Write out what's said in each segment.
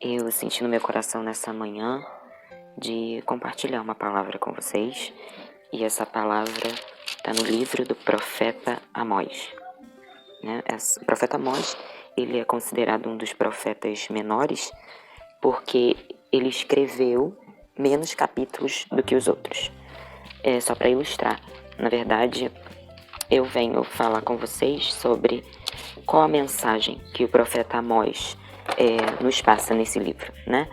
Eu senti no meu coração nessa manhã de compartilhar uma palavra com vocês, e essa palavra está no livro do profeta Amós. O profeta Amós, ele é considerado um dos profetas menores porque ele escreveu menos capítulos do que os outros. Só para ilustrar, na verdade, eu venho falar com vocês sobre qual a mensagem que o profeta Amós nos passa nesse livro, né?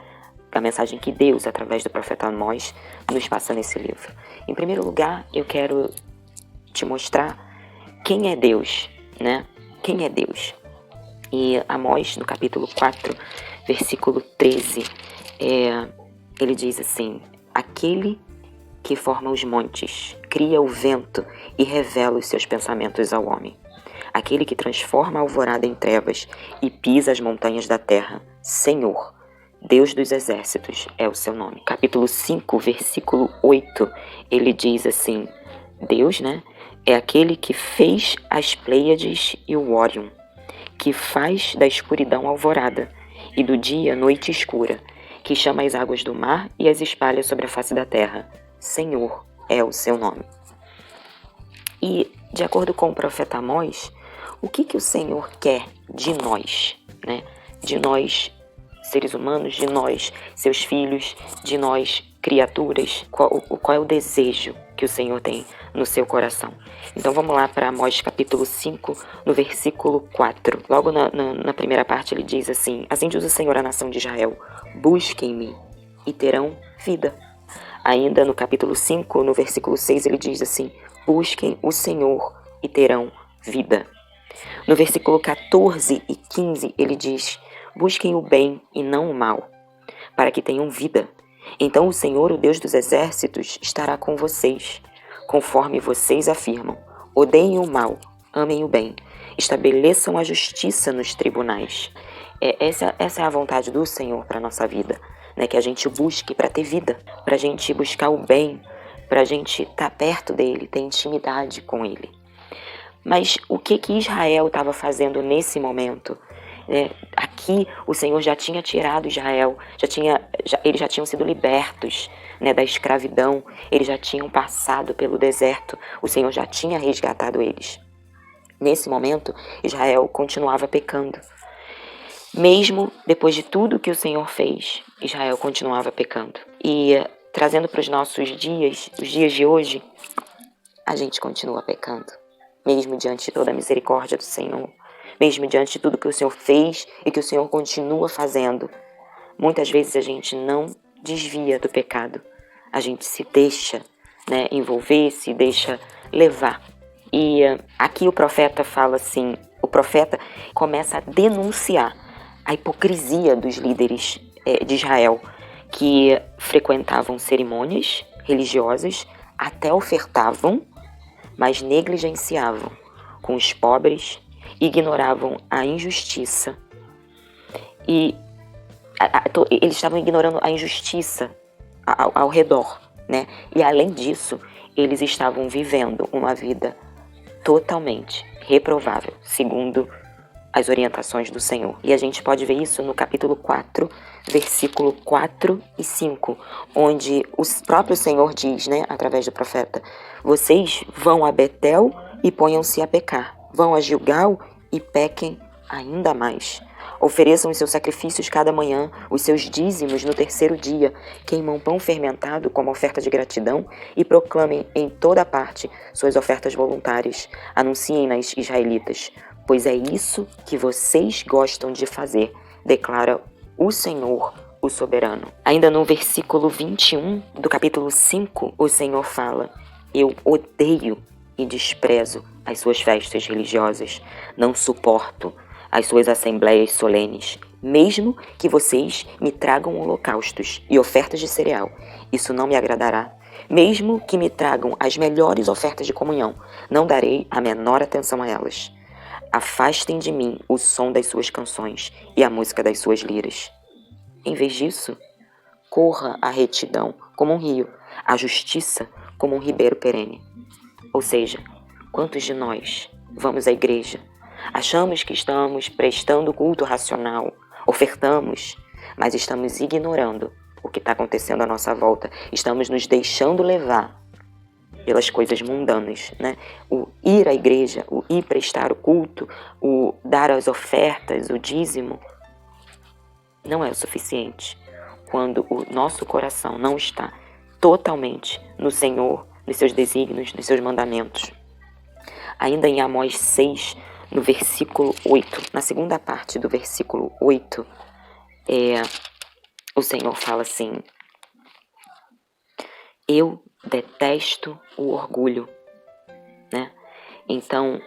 A mensagem que Deus, através do profeta Amós, nos passa nesse livro. Em primeiro lugar, eu quero te mostrar quem é Deus, né? Quem é Deus? E Amós, no capítulo 4, versículo 13, ele diz assim: aquele que forma os montes, cria o vento e revela os seus pensamentos ao homem. Aquele que transforma a alvorada em trevas e pisa as montanhas da terra. Senhor, Deus dos exércitos é o seu nome. Capítulo 5, versículo 8, ele diz assim: Deus, é aquele que fez as Pleiades e o Órion, que faz da escuridão alvorada e do dia noite escura, que chama as águas do mar e as espalha sobre a face da terra. Senhor é o seu nome. E, de acordo com o profeta Amós, o que o Senhor quer de nós, né? De nós, seres humanos, de nós, seus filhos, de nós, criaturas? Qual é o desejo que o Senhor tem no seu coração? Então vamos lá para Amós capítulo 5, no versículo 4. Logo na primeira parte ele diz assim: assim diz o Senhor à nação de Israel: busquem-me e terão vida. Ainda no capítulo 5, no versículo 6, ele diz assim: busquem o Senhor e terão vida. No versículo 14 e 15, ele diz: busquem o bem e não o mal, para que tenham vida. Então o Senhor, o Deus dos exércitos, estará com vocês, conforme vocês afirmam. Odeiem o mal, amem o bem, estabeleçam a justiça nos tribunais. Essa é a vontade do Senhor para a nossa vida, né? Que a gente busque para ter vida, para a gente buscar o bem, para a gente estar perto dele, ter intimidade com ele. Mas o que Israel estava fazendo nesse momento? Aqui o Senhor já tinha tirado Israel, eles já tinham sido libertos, da escravidão, eles já tinham passado pelo deserto, o Senhor já tinha resgatado eles. Nesse momento, Israel continuava pecando. Mesmo depois de tudo que o Senhor fez, Israel continuava pecando. E trazendo para os nossos dias, os dias de hoje, a gente continua pecando. Mesmo diante de toda a misericórdia do Senhor, mesmo diante de tudo que o Senhor fez e que o Senhor continua fazendo, muitas vezes a gente não desvia do pecado. A gente se deixa envolver, se deixa levar. E aqui o profeta fala assim, o profeta começa a denunciar a hipocrisia dos líderes de Israel, que frequentavam cerimônias religiosas, até ofertavam, mas negligenciavam com os pobres, ignoravam a injustiça. E eles estavam ignorando a injustiça ao redor, E além disso, eles estavam vivendo uma vida totalmente reprovável, segundo as orientações do Senhor. E a gente pode ver isso no capítulo 4, versículo 4 e 5, onde o próprio Senhor diz, através do profeta: vocês vão a Betel e ponham-se a pecar, vão a Gilgal e pequem ainda mais. Ofereçam os seus sacrifícios cada manhã, os seus dízimos no terceiro dia, queimam pão fermentado como oferta de gratidão e proclamem em toda parte suas ofertas voluntárias. Anunciem nas israelitas, pois é isso que vocês gostam de fazer, declara o Senhor, o soberano. Ainda no versículo 21 do capítulo 5, o Senhor fala: eu odeio e desprezo as suas festas religiosas, não suporto as suas assembleias solenes, mesmo que vocês me tragam holocaustos e ofertas de cereal, isso não me agradará. Mesmo que me tragam as melhores ofertas de comunhão, não darei a menor atenção a elas. Afastem de mim o som das suas canções e a música das suas liras. Em vez disso, corra a retidão como um rio, a justiça como um ribeiro perene. Ou seja, quantos de nós vamos à igreja, achamos que estamos prestando culto racional, ofertamos, mas estamos ignorando o que está acontecendo à nossa volta. Estamos nos deixando levar pelas coisas mundanas, né? O ir à igreja, o ir prestar o culto, o dar as ofertas, o dízimo, não é o suficiente quando o nosso coração não está totalmente no Senhor, nos seus desígnios, nos seus mandamentos. Ainda em Amós 6, no versículo 8, na segunda parte do versículo 8, o Senhor fala assim: eu detesto o orgulho, né? Então,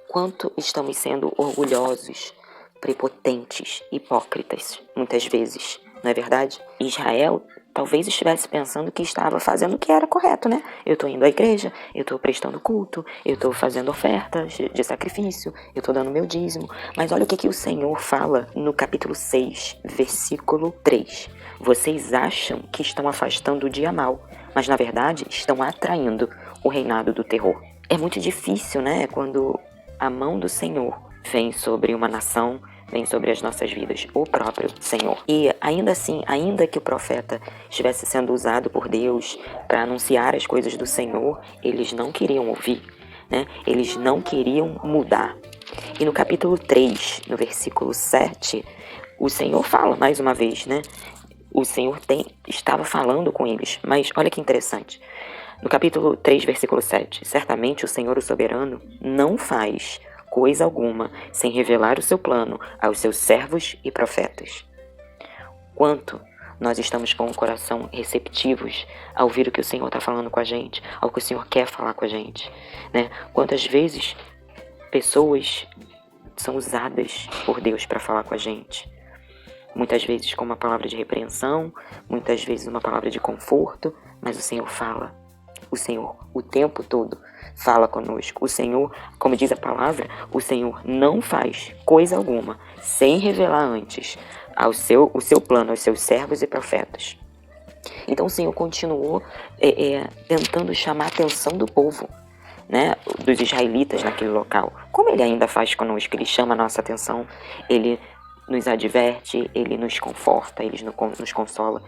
quanto estamos sendo orgulhosos, prepotentes, hipócritas, muitas vezes, não é verdade? Israel talvez estivesse pensando que estava fazendo o que era correto, né? Eu estou indo à igreja, eu estou prestando culto, eu estou fazendo ofertas de sacrifício, eu estou dando meu dízimo. Mas olha o que o Senhor fala no capítulo 6, versículo 3. Vocês acham que estão afastando o dia mau, mas na verdade estão atraindo o reinado do terror. É muito difícil, né? Quando a mão do Senhor vem sobre uma nação, vem sobre as nossas vidas, o próprio Senhor. E ainda assim, ainda que o profeta estivesse sendo usado por Deus para anunciar as coisas do Senhor, eles não queriam ouvir, né? Eles não queriam mudar. E no capítulo 3, no versículo 7, o Senhor fala mais uma vez, né? O Senhor estava falando com eles, mas olha que interessante. No capítulo 3, versículo 7, certamente o Senhor, o soberano, não faz coisa alguma sem revelar o seu plano aos seus servos e profetas. Quanto nós estamos com o coração receptivos a ouvir o que o Senhor está falando com a gente, ao que o Senhor quer falar com a gente, né? Quantas vezes pessoas são usadas por Deus para falar com a gente, muitas vezes com uma palavra de repreensão, muitas vezes uma palavra de conforto, mas o Senhor fala. O Senhor, o tempo todo, fala conosco. O Senhor, como diz a palavra, o Senhor não faz coisa alguma sem revelar antes o seu plano aos seus servos e profetas. Então o Senhor continuou tentando chamar a atenção do povo, né, dos israelitas naquele local. Como Ele ainda faz conosco, Ele chama a nossa atenção, Ele nos adverte, Ele nos conforta, Ele nos consola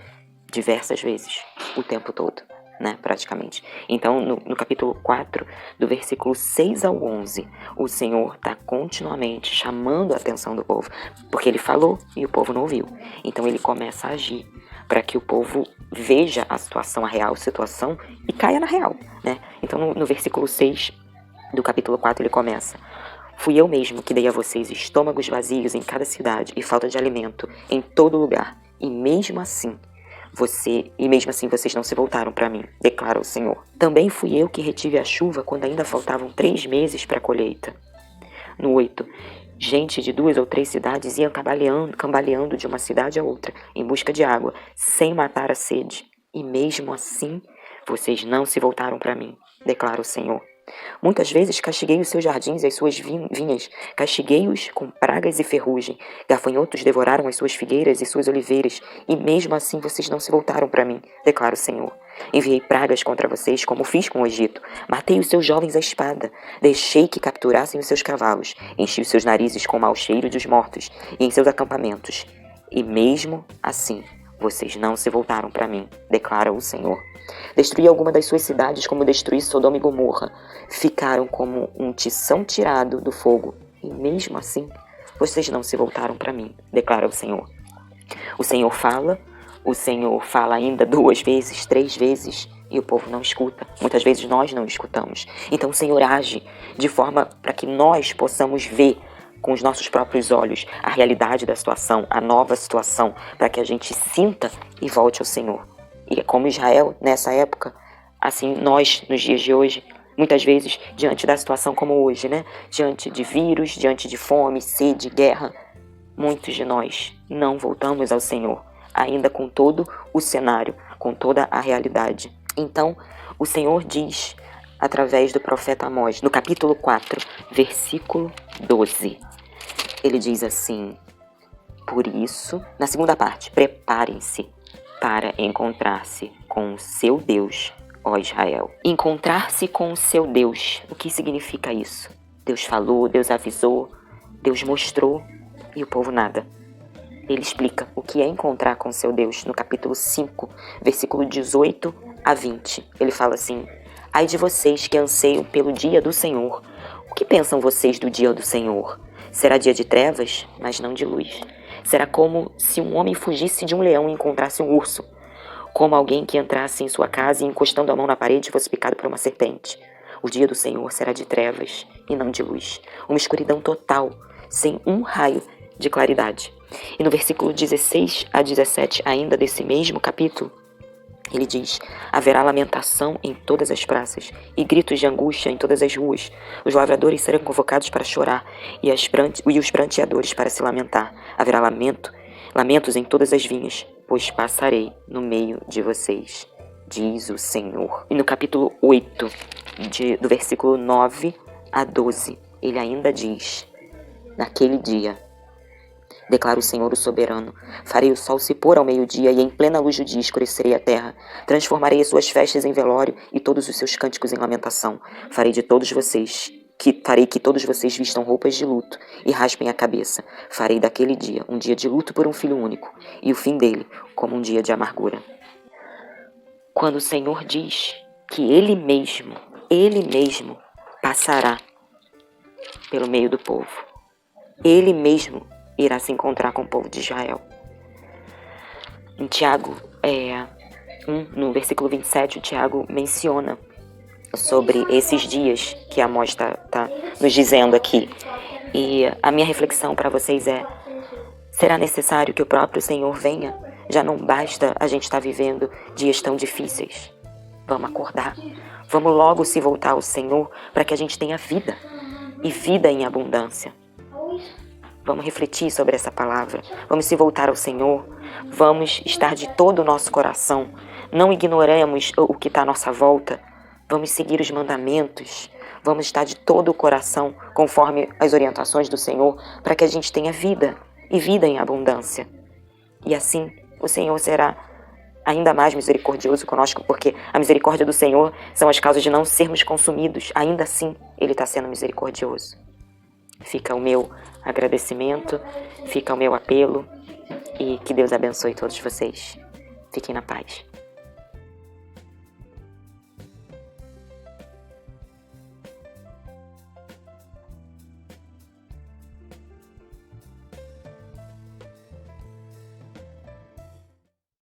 diversas vezes, o tempo todo, né, praticamente. Então, no capítulo 4, do versículo 6 ao 11, o Senhor está continuamente chamando a atenção do povo, porque Ele falou e o povo não ouviu. Então, Ele começa a agir para que o povo veja a situação, a real situação, e caia na real, né? Então, no versículo 6 do capítulo 4, ele começa: fui eu mesmo que dei a vocês estômagos vazios em cada cidade e falta de alimento em todo lugar, e mesmo assim vocês não se voltaram para mim, declara o Senhor. Também fui eu que retive a chuva quando ainda faltavam 3 meses para a colheita. No 8, gente de 2 ou 3 cidades ia cambaleando de uma cidade a outra, em busca de água, sem matar a sede. E mesmo assim, vocês não se voltaram para mim, declara o Senhor. Muitas vezes castiguei os seus jardins e as suas vinhas, castiguei-os com pragas e ferrugem. Gafanhotos devoraram as suas figueiras e suas oliveiras, e mesmo assim vocês não se voltaram para mim, declara o Senhor. Enviei pragas contra vocês, como fiz com o Egito. Matei os seus jovens à espada. Deixei que capturassem os seus cavalos. Enchi os seus narizes com o mau cheiro dos mortos e em seus acampamentos. E mesmo assim, vocês não se voltaram para mim, declara o Senhor. Destruí alguma das suas cidades como destruí Sodoma e Gomorra. Ficaram como um tição tirado do fogo. E mesmo assim, vocês não se voltaram para mim, declara o Senhor. O Senhor fala ainda 2 vezes, 3 vezes, e o povo não escuta. Muitas vezes nós não escutamos. Então o Senhor age de forma para que nós possamos ver com os nossos próprios olhos a realidade da situação, a nova situação, para que a gente sinta e volte ao Senhor. E como Israel, nessa época, assim nós, nos dias de hoje, muitas vezes, diante da situação como hoje, né? Diante de vírus, diante de fome, sede, guerra, muitos de nós não voltamos ao Senhor, ainda com todo o cenário, com toda a realidade. Então, o Senhor diz, através do profeta Amós, no capítulo 4, versículo 12, ele diz assim: por isso, na segunda parte, preparem-se para encontrar-se com o seu Deus, ó Israel. Encontrar-se com o seu Deus, o que significa isso? Deus falou, Deus avisou, Deus mostrou, e o povo nada. ele explica o que é encontrar com seu Deus no capítulo 5, versículo 18 a 20. Ele fala assim: ai de vocês que anseiam pelo dia do Senhor. O que pensam vocês do dia do Senhor? Será dia de trevas, mas não de luz. Será como se um homem fugisse de um leão e encontrasse um urso. Como alguém que entrasse em sua casa e encostando a mão na parede fosse picado por uma serpente. O dia do Senhor será de trevas e não de luz. Uma escuridão total, sem um raio de claridade. E no versículo 16 a 17, ainda desse mesmo capítulo, ele diz: haverá lamentação em todas as praças e gritos de angústia em todas as ruas. Os lavradores serão convocados para chorar e os pranteadores para se lamentar. Haverá lamentos em todas as vinhas, pois passarei no meio de vocês, diz o Senhor. E no capítulo 8, do versículo 9 a 12, ele ainda diz: naquele dia, declara o Senhor o soberano, farei o sol se pôr ao meio-dia e em plena luz do dia escurecerei a terra. Transformarei as suas festas em velório e todos os seus cânticos em lamentação. Farei que todos vocês vistam roupas de luto e raspem a cabeça. Farei daquele dia um dia de luto por um filho único e o fim dele como um dia de amargura. Quando o Senhor diz que Ele mesmo passará pelo meio do povo, Ele mesmo irá se encontrar com o povo de Israel. Em Tiago 1, no versículo 27, o Tiago menciona sobre esses dias que Amós está nos dizendo aqui. E a minha reflexão para vocês é: será necessário que o próprio Senhor venha? Já não basta a gente estar vivendo dias tão difíceis. Vamos acordar. Vamos logo se voltar ao Senhor para que a gente tenha vida. E vida em abundância. Vamos refletir sobre essa palavra. Vamos se voltar ao Senhor. Vamos estar de todo o nosso coração. Não ignoremos o que está à nossa volta. Vamos seguir os mandamentos. Vamos estar de todo o coração, conforme as orientações do Senhor, para que a gente tenha vida e vida em abundância. E assim, o Senhor será ainda mais misericordioso conosco, porque a misericórdia do Senhor são as causas de não sermos consumidos. Ainda assim, Ele está sendo misericordioso. Fica o meu agradecimento, fica o meu apelo e que Deus abençoe todos vocês. Fiquem na paz.